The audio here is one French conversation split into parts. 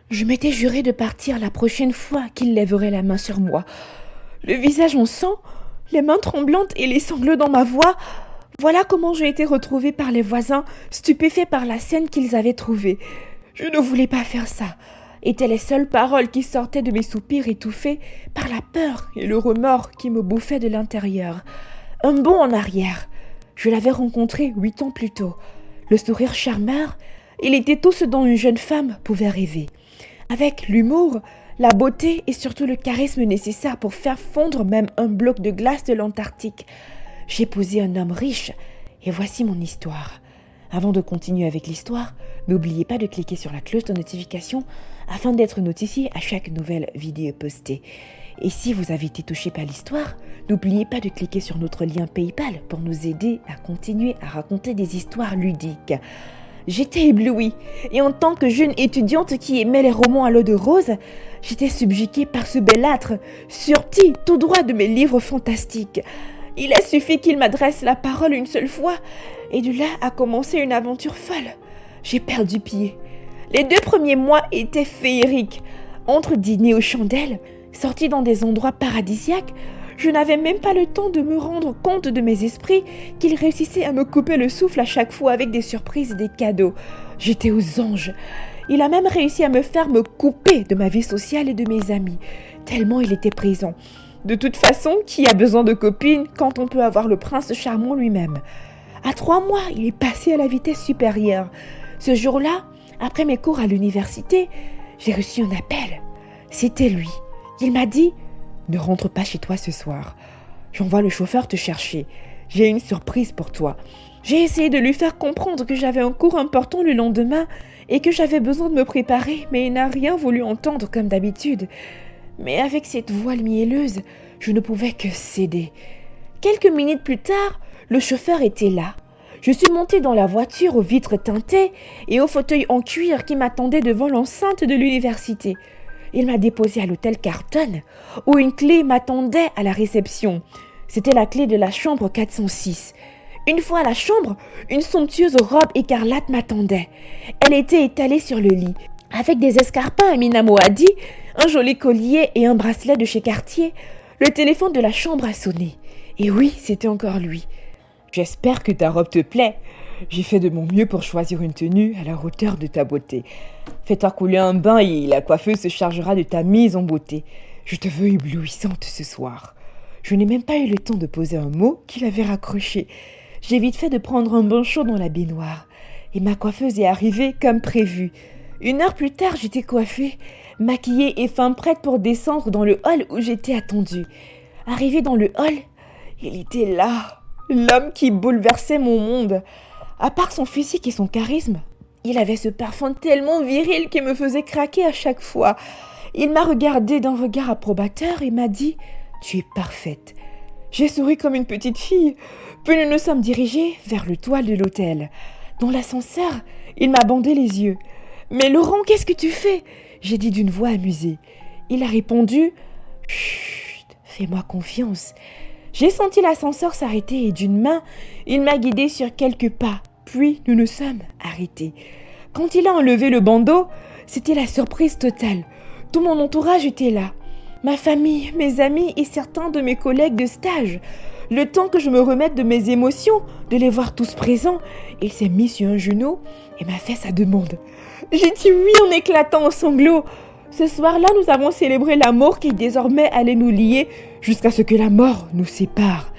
Je m'étais juré de partir la prochaine fois qu'il lèverait la main sur moi. Le visage en sang, les mains tremblantes et les sanglots dans ma voix. Voilà comment j'ai été retrouvée par les voisins, stupéfaits par la scène qu'ils avaient trouvée. Je ne voulais pas faire ça, étaient les seules paroles qui sortaient de mes soupirs étouffés par la peur et le remords qui me bouffaient de l'intérieur. Un bond en arrière. Je l'avais rencontré 8 ans plus tôt. Le sourire charmeur, il était tout ce dont une jeune femme pouvait rêver. Avec l'humour, la beauté et surtout le charisme nécessaire pour faire fondre même un bloc de glace de l'Antarctique. J'ai épousé un homme riche et voici mon histoire. Avant de continuer avec l'histoire, n'oubliez pas de cliquer sur la cloche de notification afin d'être notifié à chaque nouvelle vidéo postée. Et si vous avez été touché par l'histoire, n'oubliez pas de cliquer sur notre lien PayPal pour nous aider à continuer à raconter des histoires ludiques. J'étais éblouie, et en tant que jeune étudiante qui aimait les romans à l'eau de rose, j'étais subjuguée par ce belâtre, sorti tout droit de mes livres fantastiques. Il a suffi qu'il m'adresse la parole une seule fois, et de là a commencé une aventure folle. J'ai perdu pied. Les 2 premiers mois étaient féeriques. Entre dîner aux chandelles, sortis dans des endroits paradisiaques, je n'avais même pas le temps de me rendre compte de mes esprits qu'ils réussissaient à me couper le souffle à chaque fois avec des surprises et des cadeaux. J'étais aux anges. Il a même réussi à me faire me couper de ma vie sociale et de mes amis, tellement il était présent. De toute façon, qui a besoin de copines quand on peut avoir le prince charmant lui-même? À 3 mois, il est passé à la vitesse supérieure. Ce jour-là, après mes cours à l'université, j'ai reçu un appel. C'était lui. Il m'a dit « Ne rentre pas chez toi ce soir. J'envoie le chauffeur te chercher. J'ai une surprise pour toi. » J'ai essayé de lui faire comprendre que j'avais un cours important le lendemain et que j'avais besoin de me préparer, mais il n'a rien voulu entendre comme d'habitude. Mais avec cette voix mielleuse, je ne pouvais que céder. Quelques minutes plus tard, le chauffeur était là. Je suis montée dans la voiture aux vitres teintées et au fauteuil en cuir qui m'attendait devant l'enceinte de l'université. Il m'a déposé à l'hôtel Carlton, où une clé m'attendait à la réception. C'était la clé de la chambre 406. Une fois à la chambre, une somptueuse robe écarlate m'attendait. Elle était étalée sur le lit, avec des escarpins Amina Moadi, un joli collier et un bracelet de chez Cartier. Le téléphone de la chambre a sonné. Et oui, c'était encore lui. « J'espère que ta robe te plaît. J'ai fait de mon mieux pour choisir une tenue à la hauteur de ta beauté. Fais-toi couler un bain et la coiffeuse se chargera de ta mise en beauté. Je te veux éblouissante ce soir. » Je n'ai même pas eu le temps de poser un mot qu'il avait raccroché. J'ai vite fait de prendre un bain chaud dans la baignoire. Et ma coiffeuse est arrivée comme prévu. 1 heure plus tard, j'étais coiffée, maquillée et fin prête pour descendre dans le hall où j'étais attendue. Arrivée dans le hall, il était là, l'homme qui bouleversait mon monde. À part son physique et son charisme, il avait ce parfum tellement viril qui me faisait craquer à chaque fois. Il m'a regardée d'un regard approbateur et m'a dit « Tu es parfaite ». J'ai souri comme une petite fille, puis nous nous sommes dirigés vers le toit de l'hôtel. Dans l'ascenseur, il m'a bandé les yeux. « Mais Laurent, qu'est-ce que tu fais ?» J'ai dit d'une voix amusée. Il a répondu « Chut, fais-moi confiance ». J'ai senti l'ascenseur s'arrêter et d'une main, il m'a guidée sur quelques pas. Puis nous nous sommes arrêtés. Quand il a enlevé le bandeau, c'était la surprise totale. Tout mon entourage était là. Ma famille, mes amis et certains de mes collègues de stage. Le temps que je me remette de mes émotions, de les voir tous présents, il s'est mis sur un genou et m'a fait sa demande. J'ai dit oui en éclatant en sanglots. Ce soir-là, nous avons célébré l'amour qui désormais allait nous lier jusqu'à ce que la mort nous sépare.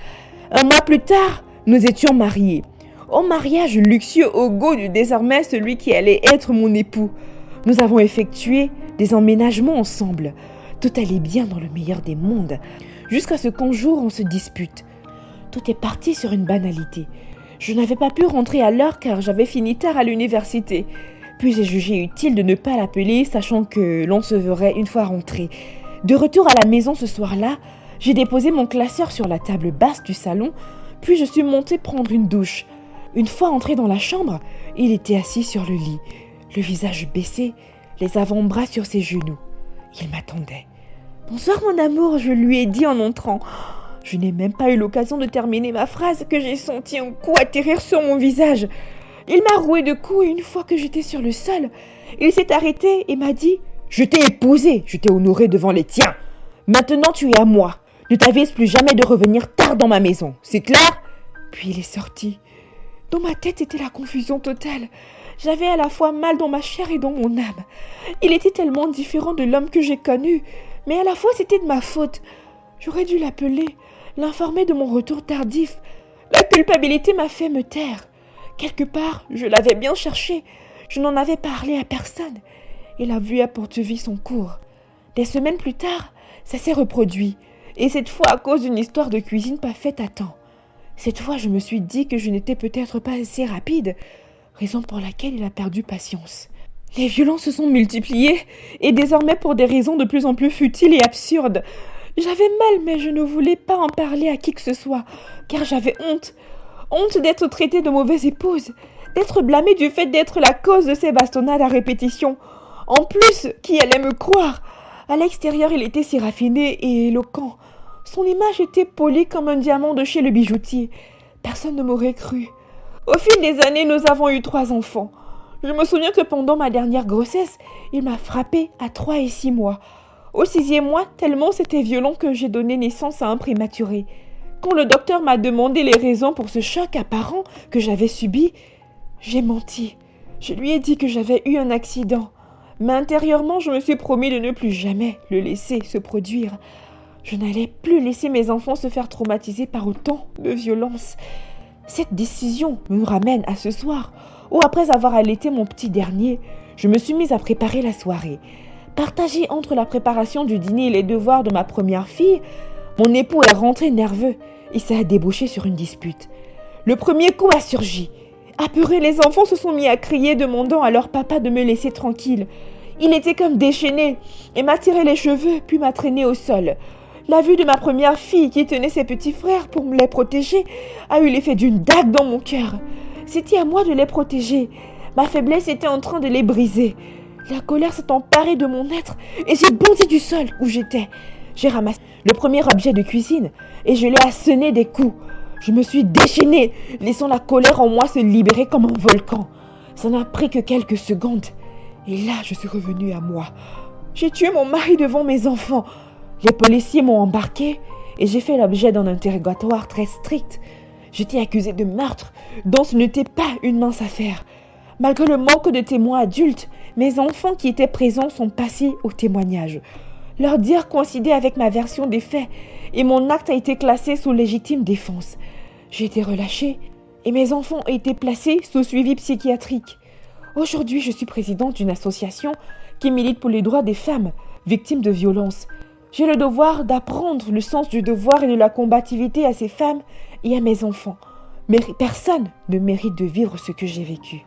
1 mois plus tard, nous étions mariés. Au mariage luxueux au goût de désormais celui qui allait être mon époux. Nous avons effectué des emménagements ensemble. Tout allait bien dans le meilleur des mondes, jusqu'à ce qu'un jour on se dispute. Tout est parti sur une banalité. Je n'avais pas pu rentrer à l'heure car j'avais fini tard à l'université. Puis j'ai jugé utile de ne pas l'appeler, sachant que l'on se verrait une fois rentré. De retour à la maison ce soir-là, j'ai déposé mon classeur sur la table basse du salon, puis je suis montée prendre une douche. Une fois entré dans la chambre, il était assis sur le lit, le visage baissé, les avant-bras sur ses genoux. Il m'attendait. « Bonsoir mon amour », je lui ai dit en entrant. Je n'ai même pas eu l'occasion de terminer ma phrase que j'ai senti un coup atterrir sur mon visage. Il m'a roué de coups et une fois que j'étais sur le sol, il s'est arrêté et m'a dit Je t'ai épousé, je t'ai honoré devant les tiens. Maintenant tu es à moi. Ne t'avise plus jamais de revenir tard dans ma maison, c'est clair? Puis il est sorti. Dans ma tête était la confusion totale. J'avais à la fois mal dans ma chair et dans mon âme. Il était tellement différent de l'homme que j'ai connu, mais à la fois c'était de ma faute. J'aurais dû l'appeler, l'informer de mon retour tardif. La culpabilité m'a fait me taire. Quelque part, je l'avais bien cherché. Je n'en avais parlé à personne. Et la vie a poursuivi son cours. Des semaines plus tard, ça s'est reproduit. Et cette fois à cause d'une histoire de cuisine pas faite à temps. Cette fois, je me suis dit que je n'étais peut-être pas assez rapide, raison pour laquelle il a perdu patience. Les violences se sont multipliées, et désormais pour des raisons de plus en plus futiles et absurdes. J'avais mal, mais je ne voulais pas en parler à qui que ce soit, car j'avais honte. Honte d'être traitée de mauvaise épouse, d'être blâmée du fait d'être la cause de ces bastonnades à répétition. En plus, qui allait me croire? À l'extérieur, il était si raffiné et éloquent. Son image était polie comme un diamant de chez le bijoutier. Personne ne m'aurait cru. Au fil des années, nous avons eu 3 enfants. Je me souviens que pendant ma dernière grossesse, il m'a frappée à 3 et 6 mois. Au 6e mois, tellement c'était violent que j'ai donné naissance à un prématuré. Quand le docteur m'a demandé les raisons pour ce choc apparent que j'avais subi, j'ai menti. Je lui ai dit que j'avais eu un accident. Mais intérieurement, je me suis promis de ne plus jamais le laisser se produire. Je n'allais plus laisser mes enfants se faire traumatiser par autant de violence. Cette décision me ramène à ce soir, où après avoir allaité mon petit dernier, je me suis mise à préparer la soirée. Partagée entre la préparation du dîner et les devoirs de ma première fille, mon époux est rentré nerveux et ça a débouché sur une dispute. Le premier coup a surgi. Apeurés, les enfants se sont mis à crier, demandant à leur papa de me laisser tranquille. Il était comme déchaîné et m'a tiré les cheveux, puis m'a traîné au sol. La vue de ma première fille qui tenait ses petits frères pour me les protéger a eu l'effet d'une dague dans mon cœur. C'était à moi de les protéger. Ma faiblesse était en train de les briser. La colère s'est emparée de mon être et j'ai bondi du sol où j'étais. J'ai ramassé le premier objet de cuisine et je l'ai asséné des coups. Je me suis déchaînée, laissant la colère en moi se libérer comme un volcan. Ça n'a pris que quelques secondes. Et là, je suis revenue à moi. J'ai tué mon mari devant mes enfants. Les policiers m'ont embarqué et j'ai fait l'objet d'un interrogatoire très strict. J'étais accusée de meurtre, dont ce n'était pas une mince affaire. Malgré le manque de témoins adultes, mes enfants qui étaient présents sont passés au témoignage. Leur dire coïncidait avec ma version des faits et mon acte a été classé sous légitime défense. J'ai été relâchée et mes enfants ont été placés sous suivi psychiatrique. Aujourd'hui, je suis présidente d'une association qui milite pour les droits des femmes victimes de violences. J'ai le devoir d'apprendre le sens du devoir et de la combativité à ces femmes et à mes enfants. Mais personne ne mérite de vivre ce que j'ai vécu.